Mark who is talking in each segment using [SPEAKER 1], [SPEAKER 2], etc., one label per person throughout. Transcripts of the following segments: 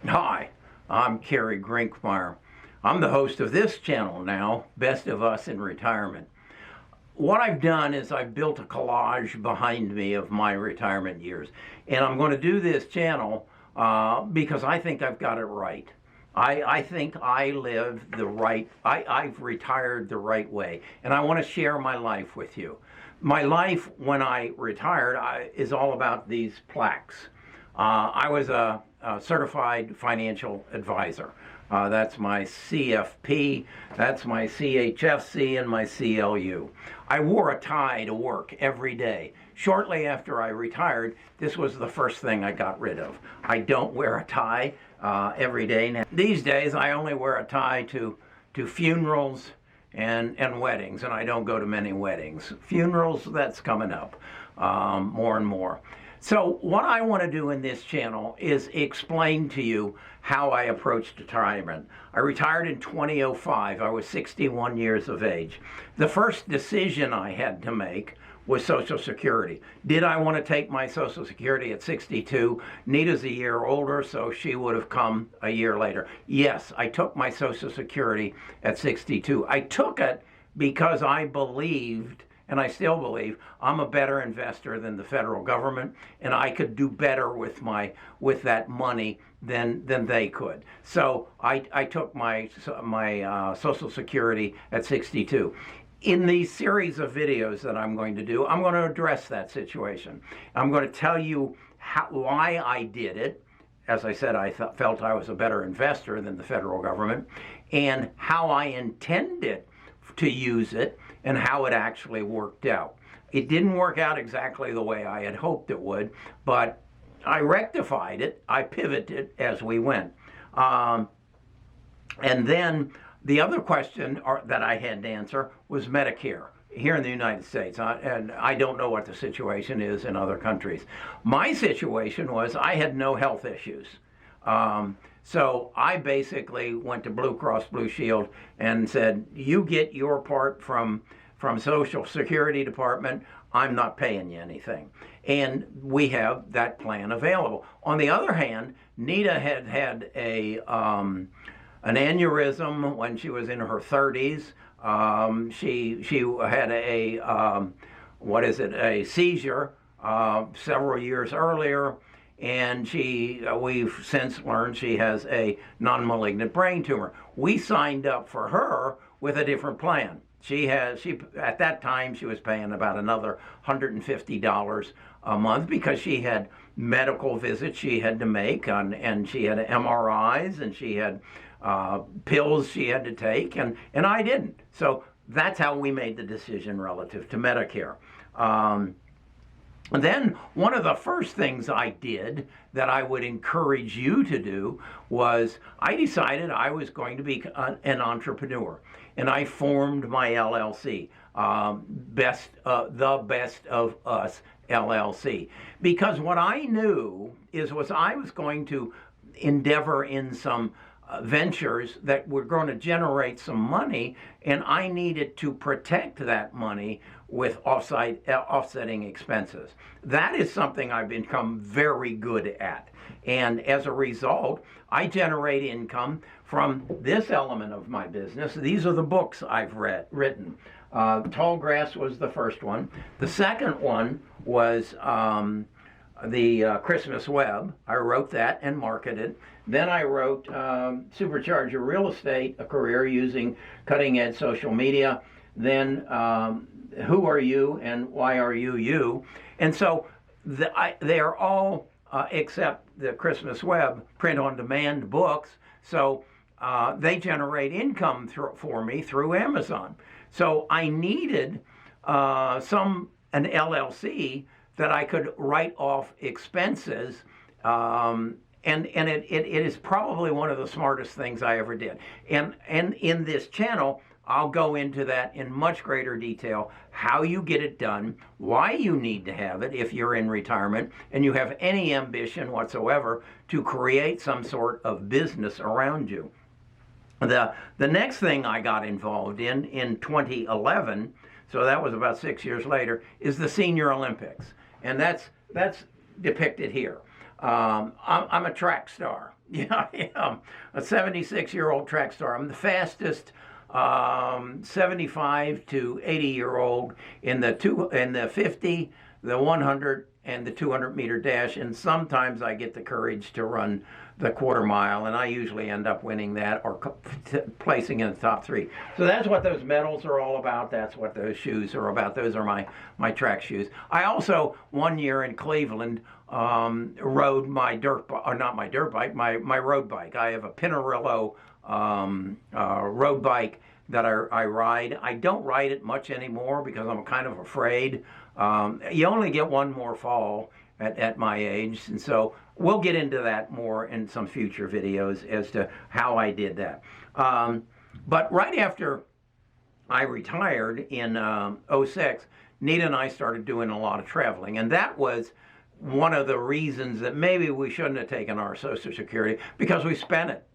[SPEAKER 1] Hi, I'm Kerry Grinkmeyer. I'm the host of this channel now, Best of Us in Retirement. What I've done is I've built a collage behind me of my retirement years. And I'm going to do this channel because I think I've got it right. I think I live the right, I've retired the right way. And I want to share my life with you. My life when I retired is all about these plaques. I was a certified financial advisor. That's my CFP, that's my CHFC, and my CLU. I wore a tie to work every day. Shortly after I retired, this was the first thing I got rid of. I don't wear a tie every day now. These days, I only wear a tie to funerals and weddings, and I don't go to many weddings. Funerals, that's coming up more and more. So what I want to do in this channel is explain to you how I approached retirement. I retired in 2005. I was 61 years of age. The first decision I had to make was Social Security. Did I want to take my Social Security at 62? Nita's a year older, so she would have come a year later. Yes, I took my Social Security at 62. I took it because I believed, and I still believe, I'm a better investor than the federal government, and I could do better with that money than they could. So I took my Social Security at 62. In these series of videos that I'm going to do, I'm going to address that situation. I'm going to tell you why I did it. As I said, I felt I was a better investor than the federal government, and how I intended to use it, and how it actually worked out. It didn't work out exactly the way I had hoped it would, but I rectified it, I pivoted as we went. And then the other question that I had to answer was Medicare here in the United States. And I don't know what the situation is in other countries. My situation was I had no health issues. So I basically went to Blue Cross Blue Shield and said, you get your part from Social Security Department, I'm not paying you anything. And we have that plan available. On the other hand, Nita had an aneurysm when she was in her 30s. She had a seizure several years earlier. And we've since learned she has a non-malignant brain tumor. We signed up for her with a different plan. At that time, she was paying about another $150 a month because she had medical visits she had to make, and she had MRIs, and she had pills she had to take, and I didn't. So that's how we made the decision relative to Medicare. And then one of the first things I did that I would encourage you to do was I decided I was going to be an entrepreneur. And I formed my LLC, the Best of Us LLC. Because what I knew was I was going to endeavor in some ventures that were going to generate some money, and I needed to protect that money with offsetting expenses. That is something I've become very good at. And as a result, I generate income from this element of my business. These are the books I've written. Tall Grass was the first one. The second one was the Christmas Web. I wrote that and marketed. Then I wrote Supercharge Your Real Estate, a career using cutting-edge social media. Then Who Are You and Why Are You You? And so they are all, except the Christmas Web, print-on-demand books. So they generate income for me through Amazon. So I needed an LLC that I could write off expenses, and it is probably one of the smartest things I ever did. And in this channel, I'll go into that in much greater detail, how you get it done, why you need to have it if you're in retirement and you have any ambition whatsoever to create some sort of business around you. The next thing I got involved in 2011, so that was about 6 years later, is the Senior Olympics. And that's depicted here. I'm a track star. Yeah, I am a 76-year-old track star. I'm the fastest 75 to 80-year-old in the 50, the 100, and the 200-meter dash. And sometimes I get the courage to run the quarter mile, and I usually end up winning that or placing in the top 3. So that's what those medals are all about. That's what those shoes are about. Those are my track shoes. I also, one year in Cleveland, rode my my road bike. I have a Pinarello road bike that I ride. I don't ride it much anymore because I'm kind of afraid. You only get one more fall at my age, and so we'll get into that more in some future videos as to how I did that. But right after I retired in '06, Nita and I started doing a lot of traveling, and that was one of the reasons that maybe we shouldn't have taken our Social Security, because we spent it.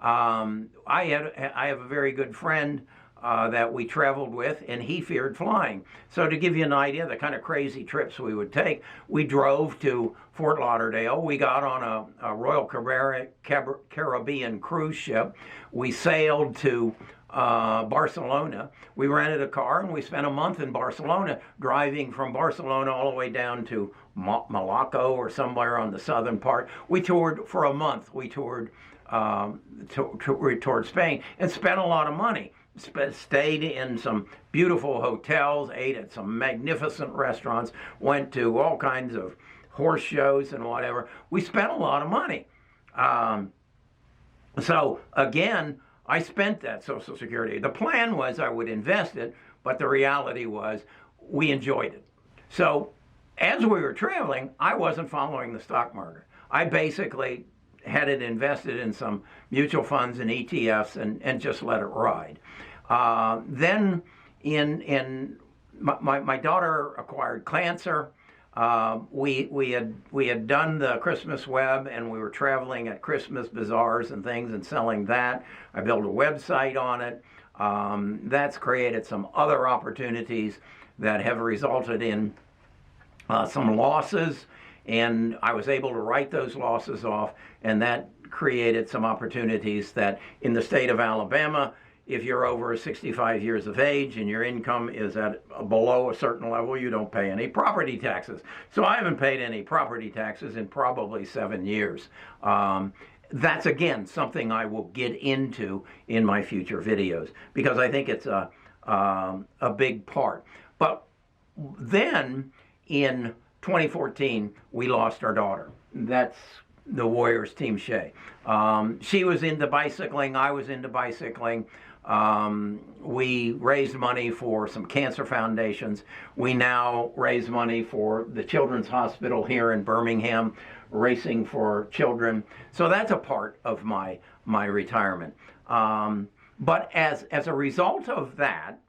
[SPEAKER 1] I have a very good friend that we traveled with, and he feared flying. So to give you an idea of the kind of crazy trips we would take, we drove to Fort Lauderdale. We got on a Royal Caribbean cruise ship. We sailed to Barcelona. We rented a car, and we spent a month in Barcelona, driving from Barcelona all the way down to Malacca or somewhere on the southern part. We toured for a month. We toured toward Spain and spent a lot of money. Stayed in some beautiful hotels, ate at some magnificent restaurants, went to all kinds of horse shows and whatever. We spent a lot of money. So again, I spent that Social Security. The plan was I would invest it, but the reality was we enjoyed it. So as we were traveling, I wasn't following the stock market. I basically had it invested in some mutual funds and ETFs and just let it ride. Then my daughter acquired cancer. We had done the Christmas web, and we were traveling at Christmas bazaars and things and selling that. I built a website on it. That's created some other opportunities that have resulted in some losses, and I was able to write those losses off, and that created some opportunities that in the state of Alabama, if you're over 65 years of age and your income is at below a certain level, you don't pay any property taxes. So I haven't paid any property taxes in probably 7 years. That's, again, something I will get into in my future videos because I think it's a big part. But then in 2014, we lost our daughter. That's the Warriors Team Shea. She was into bicycling. I was into bicycling. We raised money for some cancer foundations. We now raise money for the Children's Hospital here in Birmingham, Racing for Children. So that's a part of my retirement. But as a result of that,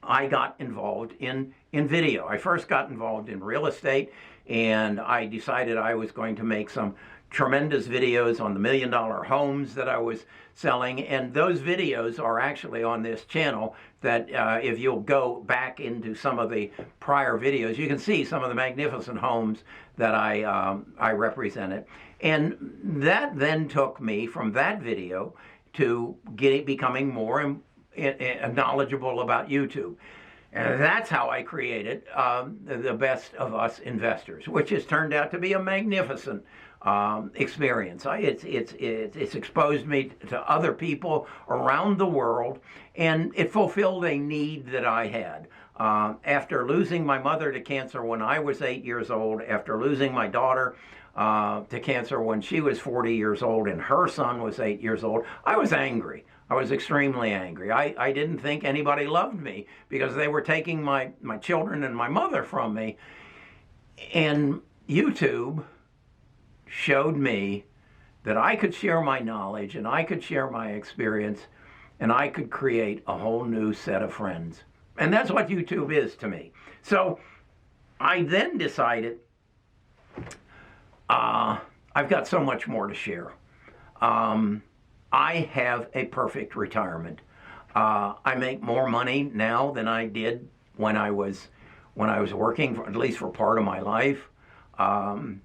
[SPEAKER 1] I got involved in video. I first got involved in real estate, and I decided I was going to make some tremendous videos on the $1 million homes that I was selling, and those videos are actually on this channel that if you'll go back into some of the prior videos, you can see some of the magnificent homes that I represented. And that then took me from that video to becoming more knowledgeable about YouTube. And that's how I created the Best of Us Investors, which has turned out to be a magnificent experience. It's exposed me to other people around the world, and it fulfilled a need that I had. After losing my mother to cancer when I was 8 years old, after losing my daughter to cancer when she was 40 years old and her son was 8 years old, I was angry. I was extremely angry. I didn't think anybody loved me because they were taking my children and my mother from me. And YouTube showed me that I could share my knowledge and I could share my experience and I could create a whole new set of friends. And that's what YouTube is to me. So I then decided I've got so much more to share. I have a perfect retirement. I make more money now than I did when I was working, at least for part of my life. Um,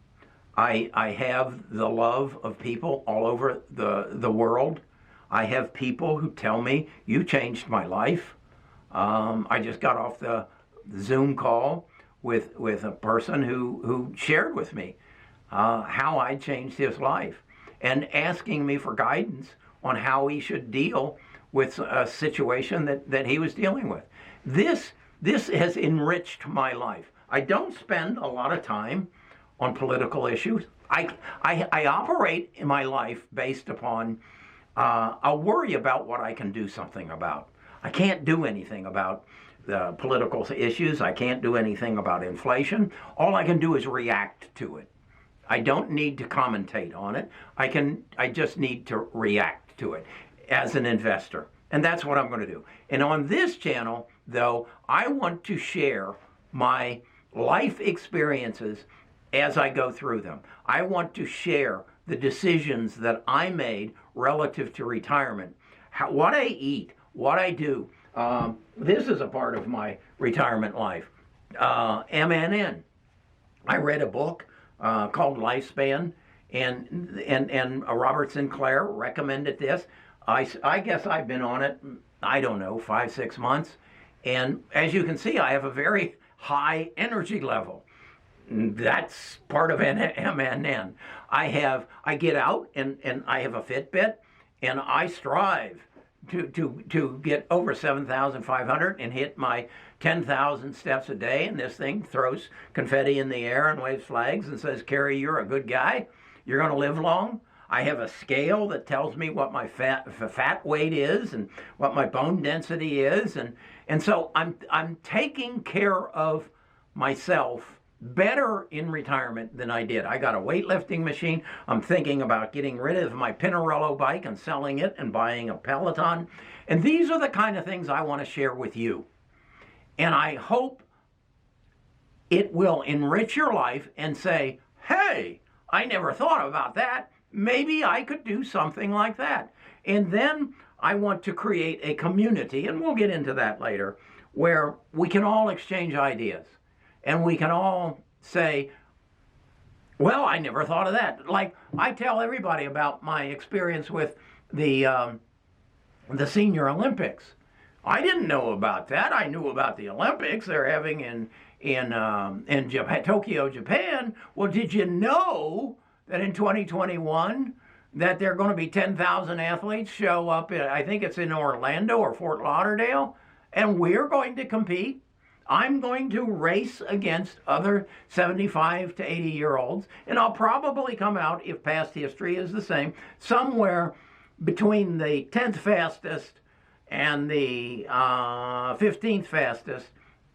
[SPEAKER 1] I have the love of people all over the world. I have people who tell me, you changed my life. I just got off the Zoom call with a person who shared with me how I changed his life and asking me for guidance on how he should deal with a situation that he was dealing with. This has enriched my life. I don't spend a lot of time on political issues. I operate in my life based upon I'll worry about what I can do something about. I can't do anything about the political issues. I can't do anything about inflation. All I can do is react to it. I don't need to commentate on it. I just need to react to it as an investor. And that's what I'm going to do. And on this channel, though, I want to share my life experiences as I go through them. I want to share the decisions that I made relative to retirement, what I eat, what I do. This is a part of my retirement life. MNN. I read a book called Lifespan, and Robert Sinclair recommended this. I guess I've been on it, I don't know, 5-6 months. And as you can see, I have a very high energy level. That's part of MNN. I get out and I have a Fitbit, and I strive to get over 7,500 and hit my 10,000 steps a day. And this thing throws confetti in the air and waves flags and says, Kerry, you're a good guy. You're going to live long. I have a scale that tells me what my fat weight is and what my bone density is. And so I'm taking care of myself better in retirement than I did. I got a weightlifting machine. I'm thinking about getting rid of my Pinarello bike and selling it and buying a Peloton. And these are the kind of things I want to share with you. And I hope it will enrich your life and say, hey, I never thought about that. Maybe I could do something like that. And then I want to create a community, and we'll get into that later, where we can all exchange ideas. And we can all say, well, I never thought of that. Like I tell everybody about my experience with the Senior Olympics. I didn't know about that. I knew about the Olympics they're having in Japan, Tokyo, Japan. Well, did you know that in 2021 that there are going to be 10,000 athletes show up? I think it's in Orlando or Fort Lauderdale, and we're going to compete. I'm going to race against other 75 to 80-year-olds, and I'll probably come out, if past history is the same, somewhere between the 10th fastest and the 15th fastest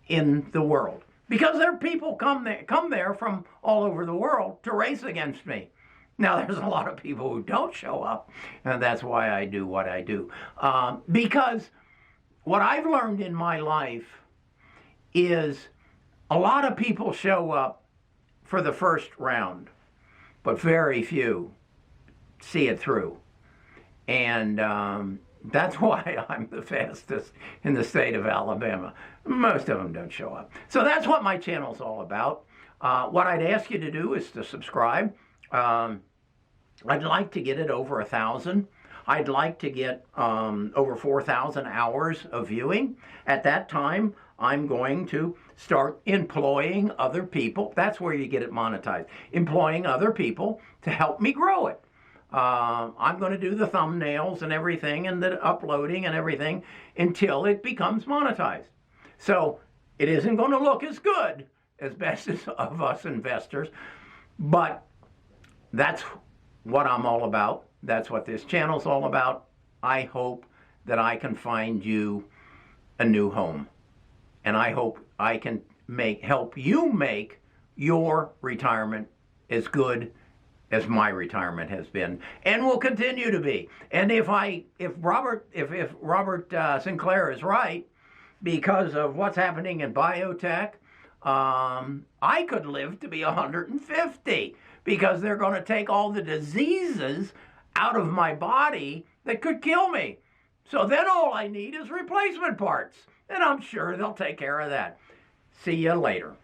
[SPEAKER 1] in the world. Because there are people come there from all over the world to race against me. Now, there's a lot of people who don't show up, and that's why I do what I do. Because what I've learned in my life is a lot of people show up for the first round, but very few see it through. And that's why I'm the fastest in the state of Alabama. Most of them don't show up. So that's what my channel's all about. What I'd ask you to do is to subscribe. I'd like to get it over 1,000. I'd like to get over 4,000 hours of viewing. At that time, I'm going to start employing other people. That's where you get it monetized. Employing other people to help me grow it. I'm going to do the thumbnails and everything and the uploading and everything until it becomes monetized. So it isn't going to look as good as best of us investors, but that's what I'm all about. That's what this channel's all about. I hope that I can find you a new home. And I hope I can help you make your retirement as good as my retirement has been and will continue to be. And if Robert Sinclair is right, because of what's happening in biotech, I could live to be 150 because they're going to take all the diseases out of my body that could kill me. So then all I need is replacement parts. And I'm sure they'll take care of that. See you later.